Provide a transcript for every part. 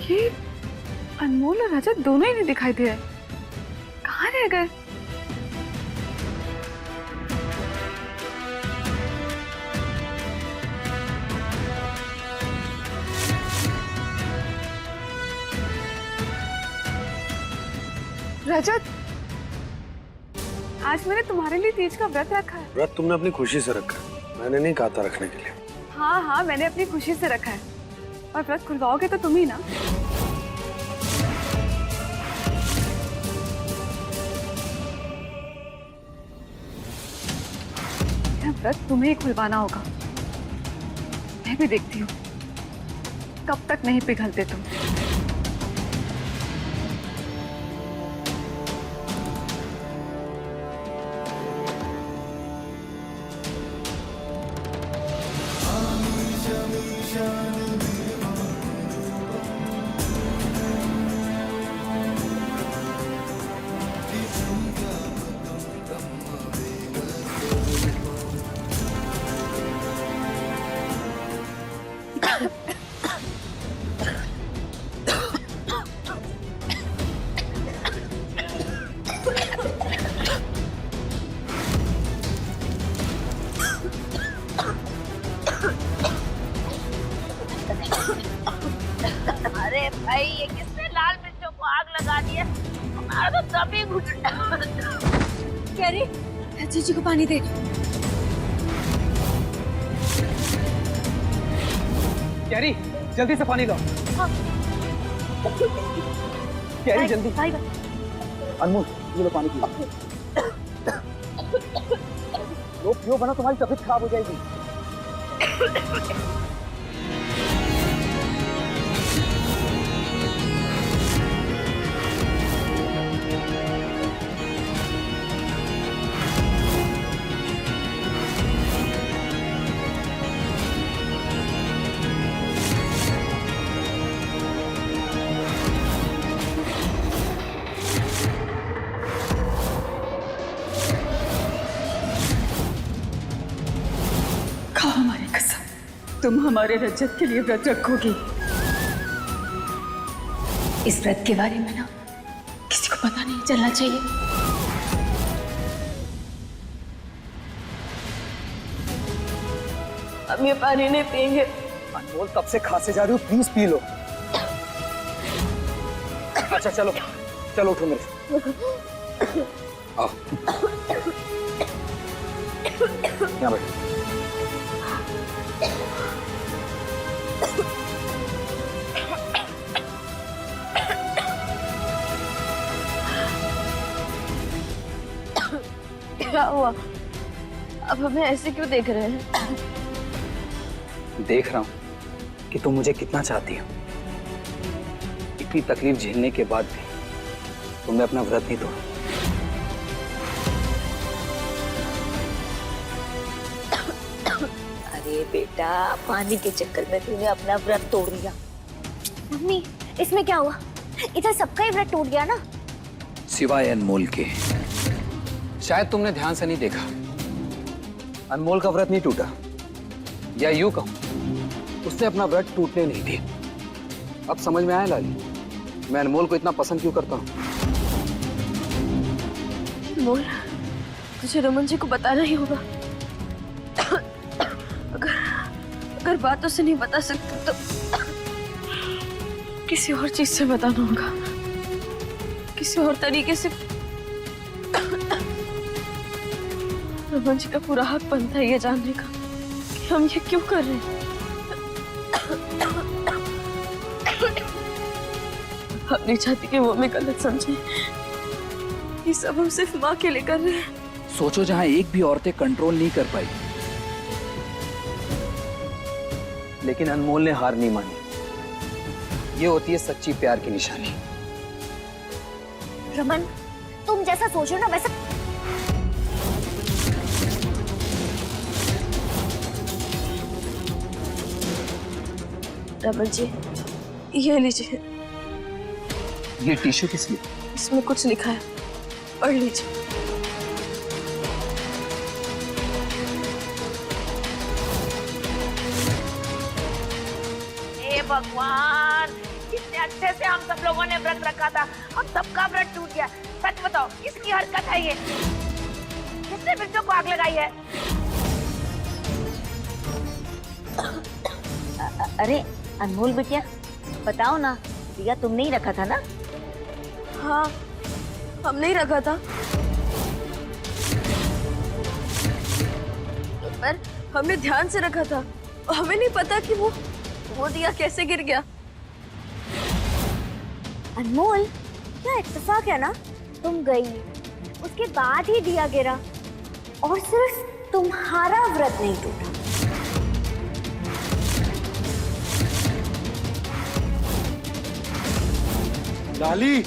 ये अनमोल और रजत दोनों ही नहीं दिखाई दे रहे। कहाँ रह गए? रजत, आज मैंने तुम्हारे लिए तीज का व्रत रखा है। व्रत तुमने अपनी खुशी से रखा है, मैंने नहीं कहा था रखने के लिए। हाँ हाँ, मैंने अपनी खुशी से रखा है। और व्रत खुलवाओगे तो तुम ही ना। यह व्रत तुम्हें ही खुलवाना होगा। मैं भी देखती हूँ कब तक नहीं पिघलते तुम। अरे भाई, ये किसने लाल मिर्चों को आग लगा दी है? हमारा तो दम ही घुट रहा। कैरी, जीजी को पानी दे। कैरी, जल्दी से पानी लो। हाँ। कैरी जल्दी। भाई, अनमोल, ये लो पानी पियो। लो पियो, वरना तुम्हारी तबीयत खराब हो जाएगी। हमारी कसम, तुम हमारे रजत के लिए व्रत रखोगी। इस व्रत के बारे में ना किसी को पता नहीं चलना चाहिए। हम ये पानी नहीं पिएंगे। अनमोल, कब से खांसे जा रही हो, प्लीज पी लो। अच्छा चलो चलो, उठो मेरे। आओ यहाँ बैठो। क्या हुआ? अब हमें ऐसे क्यों देख रहे हैं? देख रहा हूं कि तुम मुझे कितना चाहती हो। इतनी तकलीफ झेलने के बाद भी तुमने अपना व्रत नहीं तोड़ा। अरे बेटा, पानी के चक्कर में तूने अपना व्रत तोड़ दिया। मम्मी, इसमें क्या हुआ? इधर सबका ही व्रत टूट गया ना। सिवाय अनमोल के। शायद तुमने ध्यान से नहीं देखा। अनमोल का व्रत नहीं टूटा, या यूं कहूं, उसने अपना व्रत टूटने नहीं दिया। अब समझ में आया लाली, मैं अनमोल को इतना पसंद क्यों करता हूं। मोल, तुझे रमन जी को बताना ही होगा। अगर बातों से नहीं बता सकते तो किसी और चीज से बताना होगा, किसी और तरीके से। रमन जी का पूरा हक बनता है ये जानने का कि हम ये क्यों कर रहे हैं। हम नहीं चाहती कि वो हमें गलत समझे। ये सब हम सिर्फ माँ के लिए कर रहे हैं। सोचो, जहां एक भी औरतें कंट्रोल नहीं कर पाई, लेकिन अनमोल ने हार नहीं मानी। ये होती है सच्ची प्यार की निशानी। रमन, तुम जैसा सोच रहे हो ना वैसा। रमन जी, ये लीजिए। ये टिश्यू किस लिए? इसमें कुछ लिखा है, पढ़ लीजिए। हे भगवान, कितने अच्छे से हम सब लोगों ने व्रत रखा था, हम सबका व्रत टूट गया। सच बताओ, किसकी हरकत है ये? किसने मिर्चों को आग लगाई है? अरे अनमोल बिटिया, बताओ ना, दिया तुमने ही रखा था ना? हाँ, हमने ही रखा था, पर हमने ध्यान से रखा था। हमें नहीं पता कि वो दिया कैसे गिर गया। अनमोल, क्या इत्तेफाक है ना, तुम गई, उसके बाद ही दिया गिरा और सिर्फ तुम्हारा व्रत नहीं टूटा। लाली,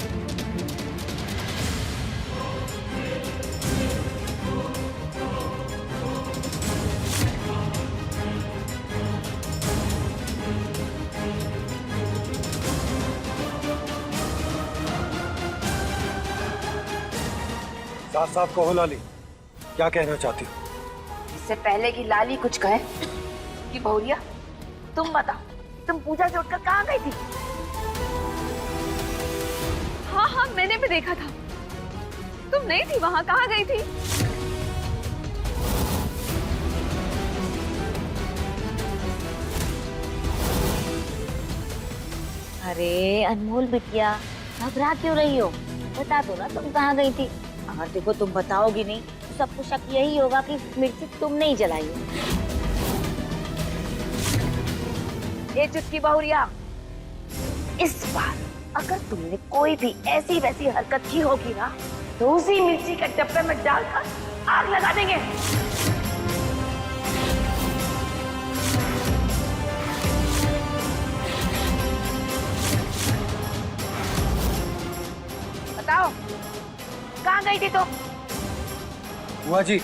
साफ साफ कहो लाली, क्या कहना चाहती हो? इससे पहले कि लाली कुछ कहे कि बहुरिया, तुम बताओ, तुम पूजा से उठकर कहाँ गई थी? हाँ हाँ, मैंने भी देखा था। तुम नहीं थी वहां, कहाँ गई थी? अरे अनमोल बिटिया, घबरा क्यों रही हो? बता दो ना तुम कहाँ गई थी। अगर देखो तुम बताओगी नहीं तो सबको शक यही होगा कि मिर्ची तुमने ही जलाई हो। ये चुटकी बहुरिया, इस बार अगर तुमने कोई भी ऐसी वैसी हरकत की होगी ना, तो उसी मिर्ची के डब्बे में डालकर आग लगा देंगे। बताओ, कहाँ गई थी तुम? बुआ जी,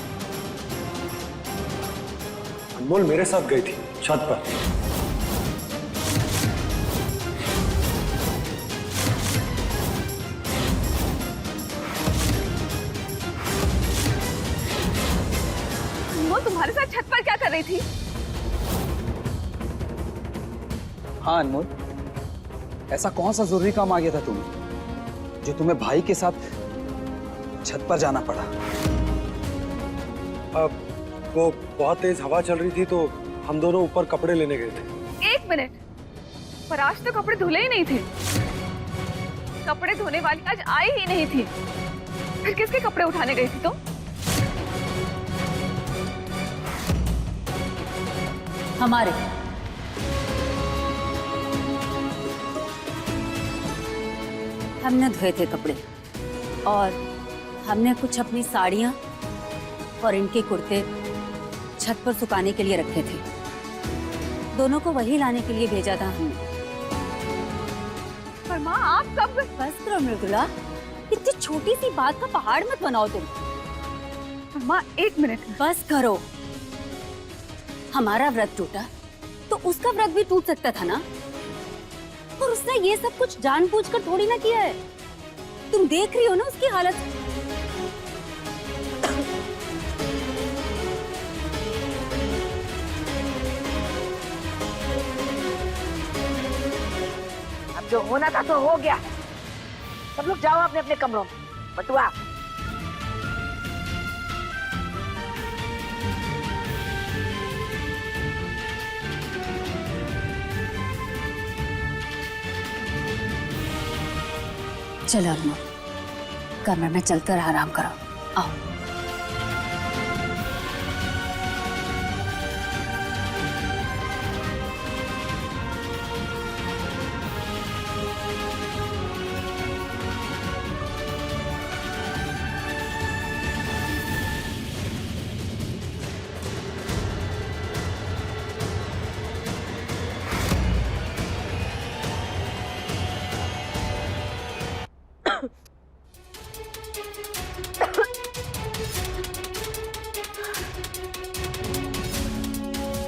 अनमोल मेरे साथ गई थी छत पर। वो तुम्हारे साथ छत पर क्या कर रही थी? हाँ अनमोल, ऐसा कौन सा जरूरी काम आ गया था तुम्हें जो तुम्हें भाई के साथ छत पर जाना पड़ा? अब वो बहुत तेज हवा चल रही थी तो हम दोनों ऊपर कपड़े लेने गए थे। एक मिनट, पर आज तो कपड़े धुले ही नहीं थे। कपड़े धोने वाली आज आई ही नहीं थी। फिर किसके कपड़े उठाने गई थी तुम? हमारे। हमने धोए थे कपड़े और हमने कुछ अपनी साड़ियां और इनके कुर्ते छत पर सुखाने के लिए रखे थे। दोनों को वही लाने के लिए भेजा था हमने। पर माँ, आप कब? बस करो मृदुला, इतनी छोटी सी बात का पहाड़ मत बनाओ तुम। पर माँ, एक मिनट। बस करो। हमारा व्रत टूटा तो उसका व्रत भी टूट सकता था ना, और उसने ये सब कुछ जानबूझकर थोड़ी ना किया है। तुम देख रही हो ना उसकी हालत। अब जो होना था तो हो गया। सब लोग जाओ अपने अपने कमरों में। बटुआ, चलो अनमोल, कमरे में चलकर आराम करो। आओ।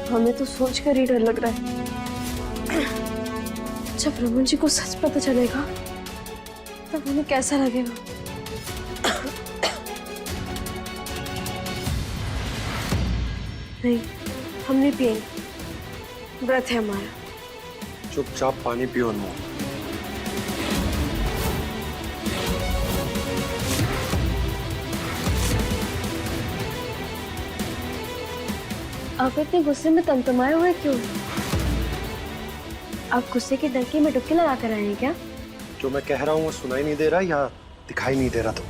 हमें तो सोचकर ही डर लग रहा है। जब रमन जी को सच पता चलेगा तब उन्हें कैसा लगेगा। नहीं, हम नहीं पिएंगे, व्रत है हमारा। चुपचाप पानी पियो अनमोल। आप इतने गुस्से में तमतमाए हुए क्यों? आप गुस्से के डर के में डुबकी लगा कर आए हैं क्या? जो मैं कह रहा हूँ वो सुनाई नहीं दे रहा या दिखाई नहीं दे रहा? तो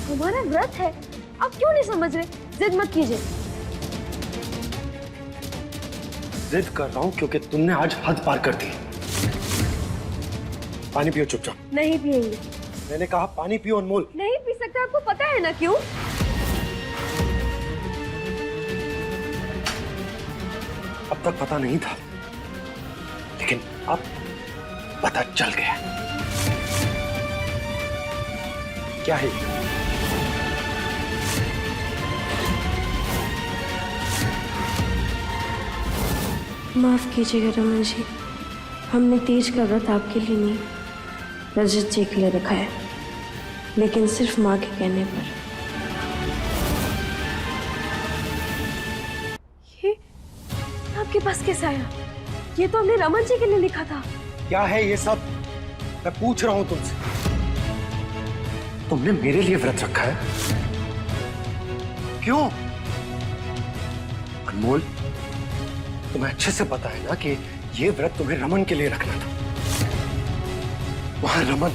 हमारा व्रत है, आप क्यों नहीं समझ रहे? जिद मत कीजिए। जिद कर रहा हूँ क्योंकि तुमने आज हद पार कर दी। पानी पियो चुपचाप। नहीं पिएंगे। मैंने कहा पानी पियो अनमोल। नहीं पी सकते, आपको पता है ना क्यों? अब तक पता नहीं था, लेकिन अब पता चल गया। क्या है? माफ कीजिएगा रमन जी, हमने तीज का व्रत आपके लिए नहीं, रजत जी के लिए रखा है, लेकिन सिर्फ माँ के कहने पर। ये आपके पास कैसे आया? ये तो हमने रमन जी के लिए लिखा था। क्या है ये सब? मैं पूछ रहा हूं तुमसे, तुमने मेरे लिए व्रत रखा है? क्यों? अनमोल, तुम्हें अच्छे से पता है ना कि ये व्रत तुम्हें रमन के लिए रखना था। वहां रमन,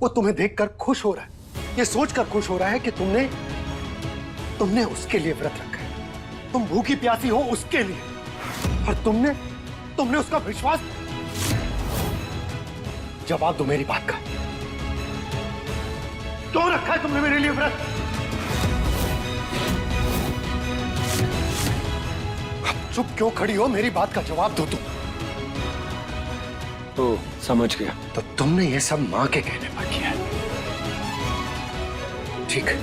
वो तुम्हें देखकर खुश हो रहा है, ये सोचकर खुश हो रहा है कि तुमने उसके लिए व्रत रखा है। तुम भूखी प्यासी हो उसके लिए, और तुमने उसका विश्वास। जवाब दो मेरी बात का, क्यों रखा है तुमने मेरे लिए व्रत? अब चुप क्यों खड़ी हो? मेरी बात का जवाब दो तुम। तो समझ गया। तो तुमने ये सब मां के कहने पर किया है, ठीक है?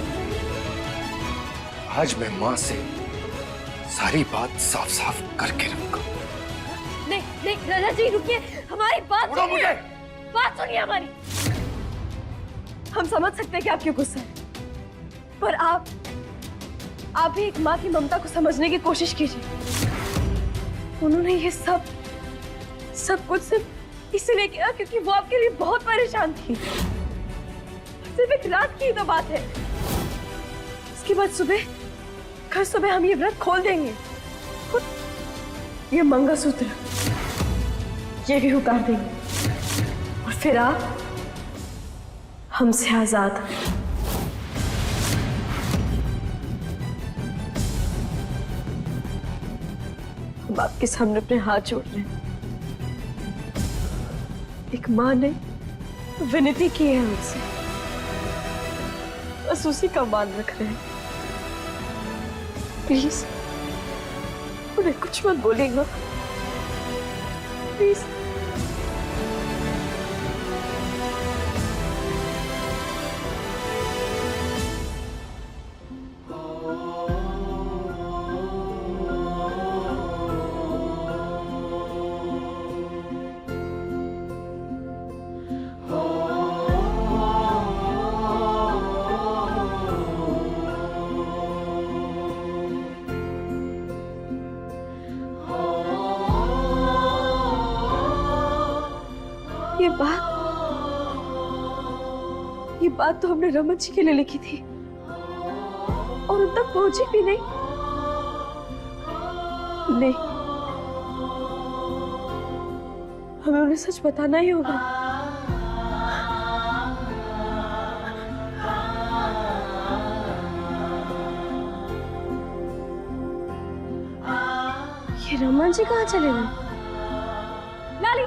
आज मैं मां से सारी बात साफ साफ करके रहूंगा। नहीं नहीं राजा जी रुकिए, हमारी बात छोड़ो मुझे। बात सुनिए हमारी। हम समझ सकते हैं कि आप क्यों गुस्सा है, पर आप भी एक माँ की ममता को समझने की कोशिश कीजिए। उन्होंने ये सब कुछ सिर्फ इसलिए किया क्योंकि वो आपके लिए बहुत परेशान थी। सिर्फ एक रात की तो बात है। इसके बाद कल सुबह हम ये व्रत खोल देंगे, और ये मंगलसूत्र ये भी उतार देंगे, और फिर आप हमसे आजाद। हम आपके सामने अपने हाथ जोड़ रहे हैं। एक माँ ने विनती की है हमसे, बस उसी का मान रख रहे हैं। प्लीज उन्हें कुछ मत बोलेगा, प्लीज। ये बात तो हमने रमन जी के लिए लिखी थी, और उन तक पहुंची भी नहीं। हमें उन्हें सच बताना ही होगा। ये रमन जी कहाँ चले गए? लाली,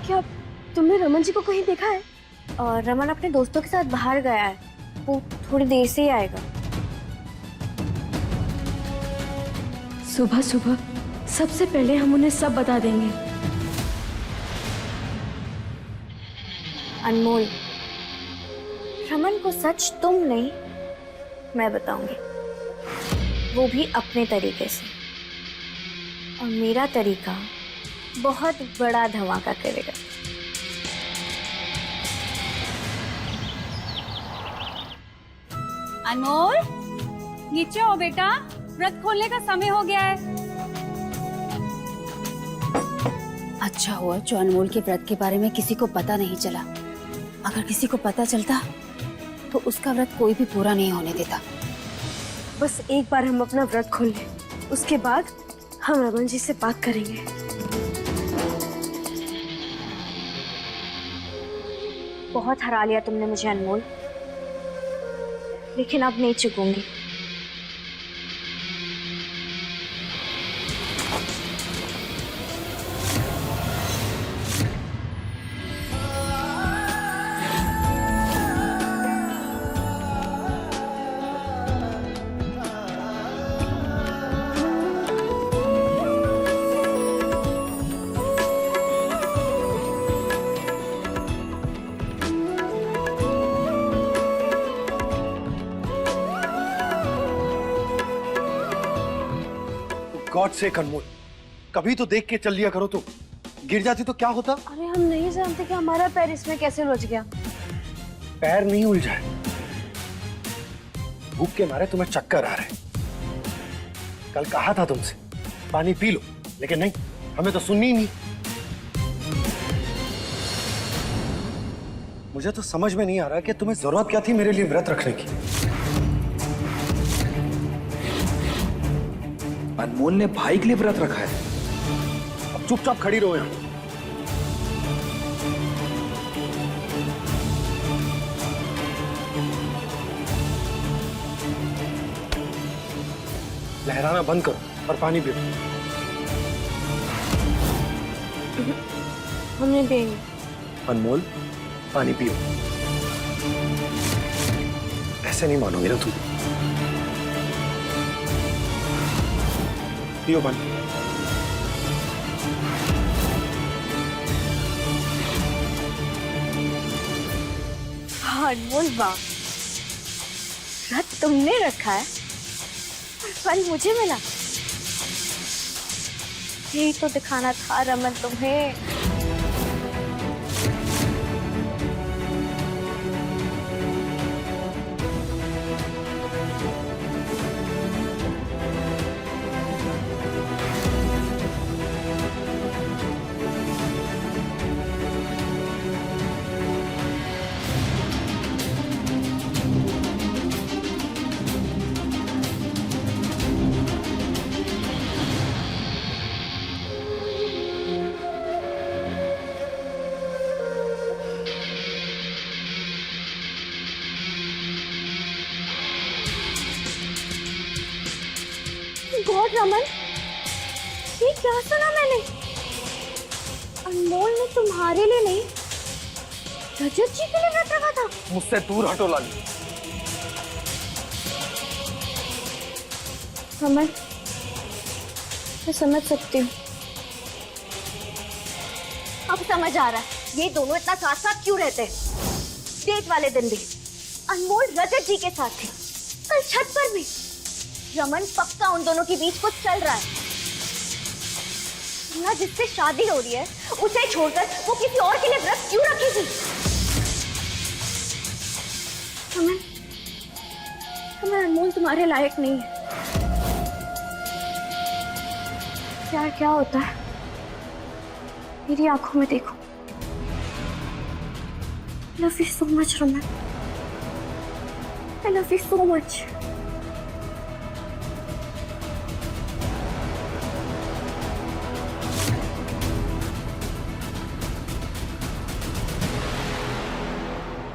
क्या तुमने रमन जी को कहीं देखा है? और रमन अपने दोस्तों के साथ बाहर गया है, वो थोड़ी देर से ही आएगा। सुबह सुबह सबसे पहले हम उन्हें सब बता देंगे। अनमोल, रमन को सच तुम नहीं, मैं बताऊंगी, वो भी अपने तरीके से। और मेरा तरीका बहुत बड़ा धमाका करेगा। अनमोल, नीचे आओ बेटा, व्रत खोलने का समय हो गया है। अच्छा हुआ जो अनमोल के व्रत के बारे में किसी को पता नहीं चला। अगर किसी को पता चलता तो उसका व्रत कोई भी पूरा नहीं होने देता। बस एक बार हम अपना व्रत खोल लें, उसके बाद हम रमन जी से बात करेंगे। बहुत हरा लिया तुमने मुझे अनमोल, लेकिन अब नहीं चुकूंगी। गॉड से अनमोल, कभी तो देख के चल लिया करो। तुम गिर जाती तो क्या होता? अरे हम नहीं जानते कि हमारा पैर इसमें कैसे उलझ गया। पैर नहीं उलझा है, भूख के मारे तुम्हें चक्कर आ रहे। कल कहा था तुमसे पानी पी लो, लेकिन नहीं, हमें तो सुननी ही नहीं। मुझे तो समझ में नहीं आ रहा कि तुम्हें जरूरत क्या थी मेरे लिए व्रत रखने की। अनमोल ने भाई के लिए व्रत रखा है। अब चुपचाप खड़ी रहो यहां। लहराना बंद करो और पानी पियो। हम नहीं पिएंगे। अनमोल, पानी पियो। ऐसे नहीं मानोगे ना तुम। पियो पानी। हाँ अनमोल, वाह, व्रत तुमने रखा है और फल मुझे मिला। यही तो दिखाना था रमन तुम्हें। गॉड रमन, ये क्या सुना मैंने? अनमोल ने तुम्हारे लिए नहीं, रजत जी के लिए व्रत रखा था। मुझसे दूर हटो लाली। रमन, मैं समझ सकती हूँ। अब समझ आ रहा है ये दोनों इतना साथ साथ क्यों रहते हैं। डेट वाले दिन भी अनमोल रजत जी के साथ थे, कल छत पर भी। रमन, पक्का उन दोनों के बीच कुछ चल रहा है ना। जिससे शादी हो रही है उसे छोड़कर वो किसी और के लिए व्रत क्यों रखेगी? रमन, अनमोल तुम्हारे लायक नहीं है। प्यार क्या होता है मेरी आंखों में देखो। I love you so much, Raman. I love you so much.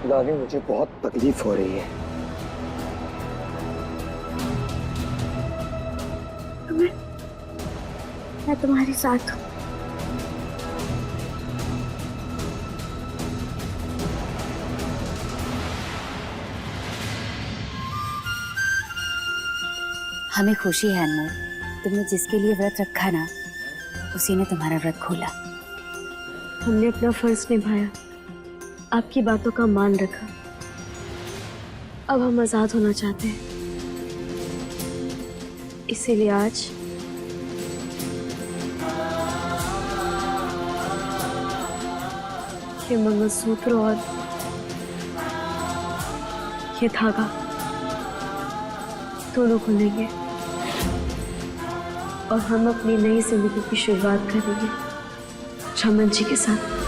लाली, मुझे बहुत तकलीफ हो रही है। रमन, मैं तुम्हारे साथ हूँ। हमें खुशी है अनमोल, तुमने जिसके लिए व्रत रखा ना, उसी ने तुम्हारा व्रत खोला। हमने अपना फर्ज निभाया, आपकी बातों का मान रखा। अब हम आजाद होना चाहते हैं, इसीलिए आज ये मंगलसूत्र और ये धागा दोनों खुलेंगे और हम अपनी नई जिंदगी की शुरुआत करेंगे रमन जी के साथ।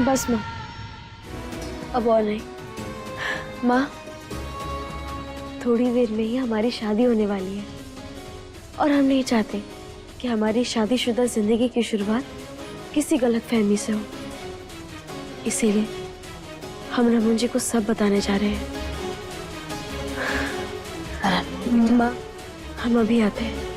बस माँ, अब और नहीं। माँ, थोड़ी देर में ही हमारी शादी होने वाली है और हम नहीं चाहते कि हमारी शादीशुदा जिंदगी की शुरुआत किसी गलतफहमी से हो। इसीलिए हम रमन जी को सब बताने जा रहे हैं। माँ, हम अभी आते हैं।